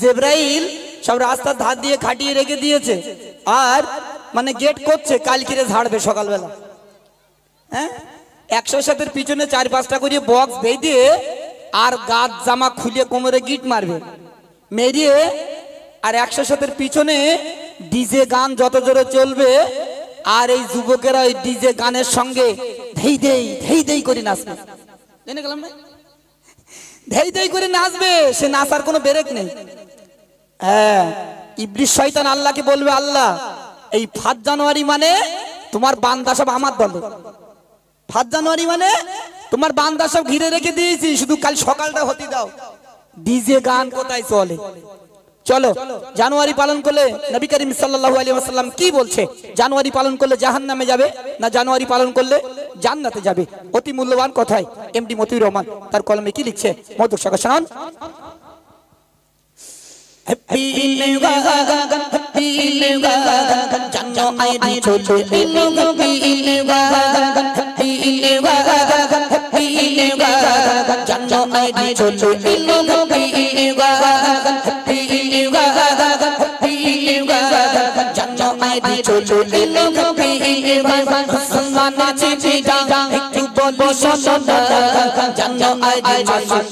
জিবরাইল সব রাস্তার ধার দিয়ে খাটিয়ে রেখে দিয়েছে, আর মানে গেট করছে, কালকিরে ঝাড়বে সকালবেলা। হ্যাঁ, 107-এর পিছনে 4-5টা করে বক্স বেঁধে আর গাছ জামা খুলে কোমরে গিট মারবে, মেরিয়ে আর 107-এর পিছনে ডিজে গান যত জোরে চলবে, আর এই যুবকেরা ওই ডিজে গানের সঙ্গে ধেই দেই ধেই দেই করে নাচবে। জেনে গেলাম না, ধেই দেই করে নাচবে, সে নাচার কোনো ব্রেক নেই। হ্যাঁ, ইবলিস শয়তান আল্লাহকে বলবে, আল্লাহ এই 5 জানুয়ারি মানে তোমার বান্দা সব আমার দলে, 5 জানুয়ারি মানে তোমার বান্দা সব ঘিরে রেখে দিয়েছি, শুধু কাল সকালটা হতে দাও। ডিজে গান কোথায় চলে? চলো, জানুয়ারি পালন করলে নবী করিম সাল্লাল্লাহু আলাইহি ওয়াসাল্লাম কি বলছে? জানুয়ারি পালন করলে জাহান্নামে যাবে না জানুয়ারি পালন করলে জান্নাতে যাবে? অতি মূল্যবান কথাই এমডি মতিউর রহমান তার কলমে কি লিখছে, মধুর সাগর শোনান। Happy new year, happy new year, জানো আইডি চলে এলো, happy new year, happy new year, happy new year, জানো আইডি চলে এলো, happy new year, happy new year, happy new year, জানো আইডি চলে এলো, হ্যাপি নিউ ইয়ার, মুসলমানের চিঠিটা একটু বলো শোনো না, জানো আইডি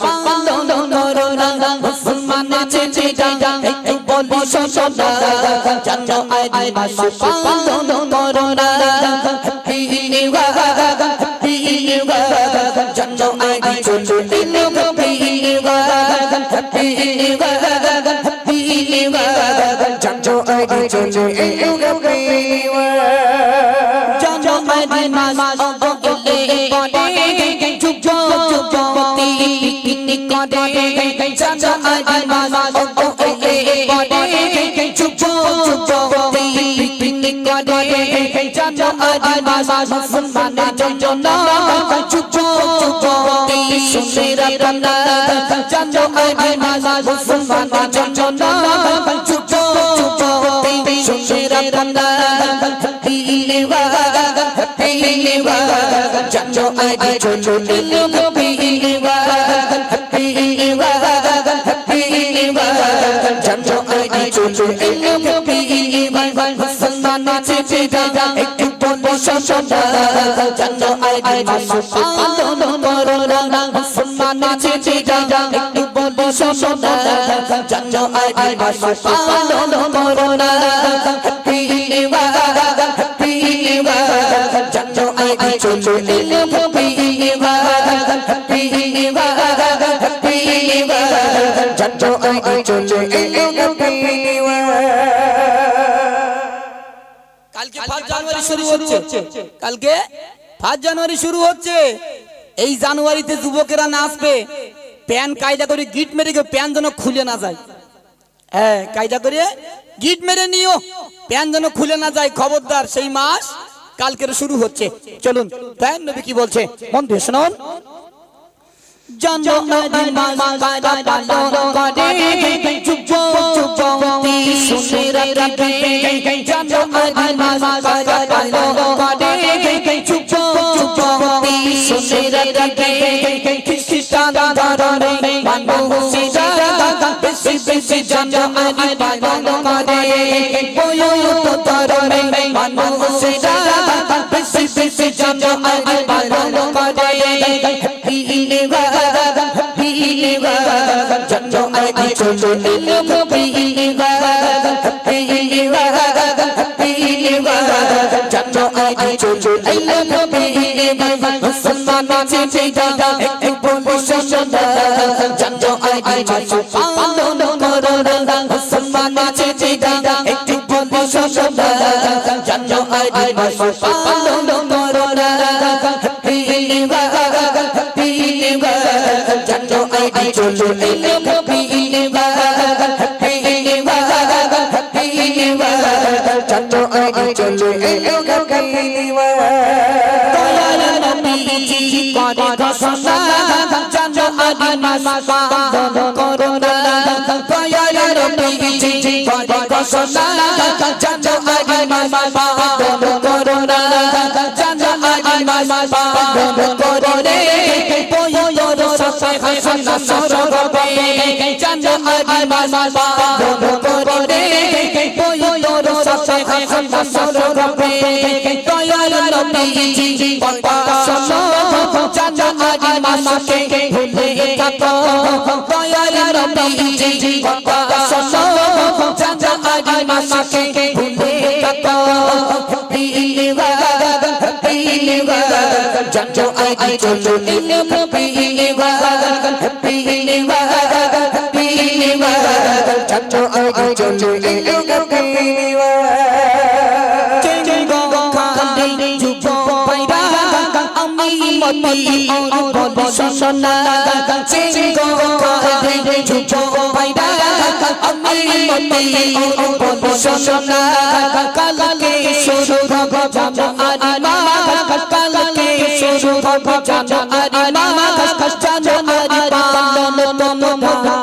পালন করো না, মুসলমানের চিঠিটা একটু বলো শোনো না, জানো আইডি পালন করো না, happy new year, happy new year, জানো আইডি চলে এলো, happy new year, happy new year, happy new year, জানো আইডি চলে এলো, হ্যাপি নিউ ইয়ার, জানো আইডি মাস ওগলে বডে যুগ যুগ যুগতি পিকনিক করে, জানো আইডি মাস ওগলে বডে যুগ যুগ যুগতি পিকনিক করে, জানো আইডি মাস মুসলমানের জন্য যুগ যুগ যুগতি শুনে রাখনা, জানো আইডি মাস মুসলমানের জন্য যুগ যুগ যুগতি শুনে রাখনা, happy new year, happy new year, জানো আইডি চলে এলো, happy new year, happy new year, happy new year, জানো আইডি চলে এলো, হ্যাপি নিউ ইয়ার, মুসলমানের চিঠিটা একটু বলো শোনো না, জানো আইডি পালন করো না, মুসলমানের চিঠিটা একটু বলো শোনো না, জানো আইডি পালন করো না, happy new year, happy new year, জানো আইডি চলে এলো, happy new year, happy new year, happy new year, জানো আইডি চলে এলো, হ্যাপি নিউ ইয়ার। কালকে 5 জানুয়ারি শুরু হচ্ছে, কালকে 5 জানুয়ারি শুরু হচ্ছে। এই জানুয়ারিতে যুবকেরা নাচবে, প্যান কায়দা করে গিট মেরে, প্যান যেন খুলে না যায়। হ্যাঁ, কায়দা করে গিট মেরে নিও, প্যান যেন খুলে না যায়, খবরদার। সেই মাস কালকের শুরু হচ্ছে। চলুন তাই নবী কি বলছে মন দিয়ে শুনুন। জানো আইডি মাস কায়দা পালন করে, যুগ যুগ যুগতি শুনে রাখবে, জানো আইডি মাস কায়দা পালন করে, যুগ যুগ যুগতি শুনে রাখবে, খ্রিস্টান ধর্মে মানুষেরা বেশি বেশি জানো আইডি পালন করে, বৌদ্ধ ধর্মে মানুষেরা বেশি বেশি জানো আইডি পালন করে, happy new year, happy new year, জানো আইডি চলে এলো, happy new year, happy new year, happy new year, জানো আইডি চলে এলো, হ্যাপি নিউ ইয়ার, মুসলমানের চিঠিটা একটু বলো শোনো না, জানো আইডি পালন করো না, মুসলমানের চিঠিটা একটু বলো শোনো না, জানো আইডি পালন করো না, happy new year, happy new year, জানো আইডি চলে এলো, happy new year, happy new year, happy new year, জানো আইডি চলে এলো, হ্যাপি নিউ ইয়ার। দয়ার নবীজি করে ঘোষণা, জানো আইডি মাস পালন করো না, দয়ার নবীজি করে ঘোষণা, জানো আইডি মাস পালন করো না, জানো আইডি মাস পালন করো রে, বৌদ্ধ সাথে হাসন নাসর হবে জানুয়ারি মাস পালন করে পবিত্র সাথে হাসন নাসর হবে দয়াল নবীজি কথা শোনো জানুয়ারি মাসকে ভুলে থাকো দয়াল নবীজি কথা শোনো জানুয়ারি মাসকে ভুলে থাকো Janjo ai cholo ile pile wa pile wa janjo ai cholo ile pile wa chengo khali jubo paida ami moti bol sona chengo khali jubo paida ami moti bol sona kalake shuru janjo arima kalake shuru janjo arima janjo arima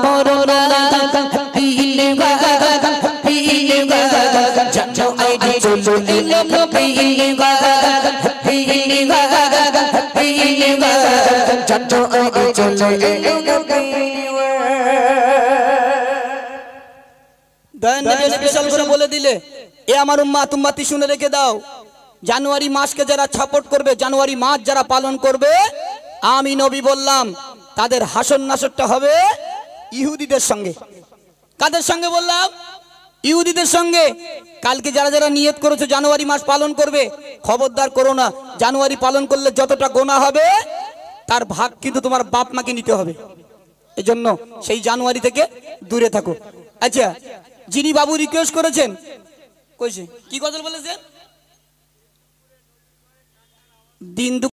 korona pile wa janjo ai cholo ile pile wa janjo ai cholo ile Dayan নবী special করে বলে দিলে এ আমার উম্মাত উম্মতি শুনে রেখে দাও জানুয়ারি মাসকে যারা সাপোর্ট করবে জানুয়ারি মাস যারা পালন করবে আমি নবী বললাম তাদের হাসন নাসরটা হবে ইহুদিদের সঙ্গে কাদের সঙ্গে বললাম ইহুদিদের সঙ্গে কালকে যারা যারা নিয়ত করেছো জানুয়ারি মাস পালন করবে খবরদার করো না জানুয়ারি পালন করলে যতটা গোনা হবে তার ভাগ কিন্তু তোমার বাপ মাকে নিতে হবে এজন্য সেই জানুয়ারি থেকে দূরে থাকো আচ্ছা যিনি বাবু রিকোয়েস্ট করেছেন কইছে কি গজল বলেছেন দিন